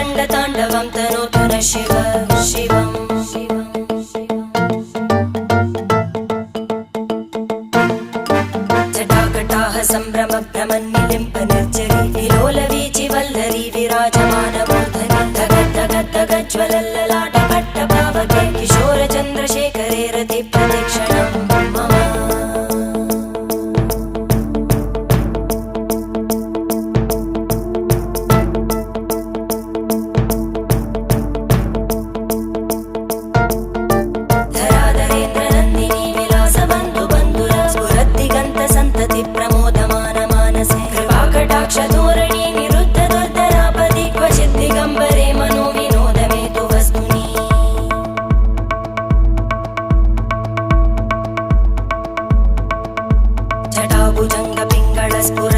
रङ्गताण्डवं तनोतु न शिव शिवम् जटाकटाः सम्भ्रमभ्रमन्निलिम्प निर्जरी विलोलवीचि वल्लरी विराजमानमूर्धनि धगज्ज्वलल्ललाटपट्टपावके किशोरचन्द्रशेखरे रतिप्रतिक्षणं मम धराधरेन्द्रनन्दिनी विलासबन्धुबन्धुर स्फुरद्दिगन्तसन्तति प्रमोदमान मानसे कृपाकटाक्षधोरणी निरुद्ध दुर्धरापदि क्वचित् दिगम्बरे मनो विनोदमेतु वस्तुनि जटाभुजङ्ग पिङ्गळ स्फुर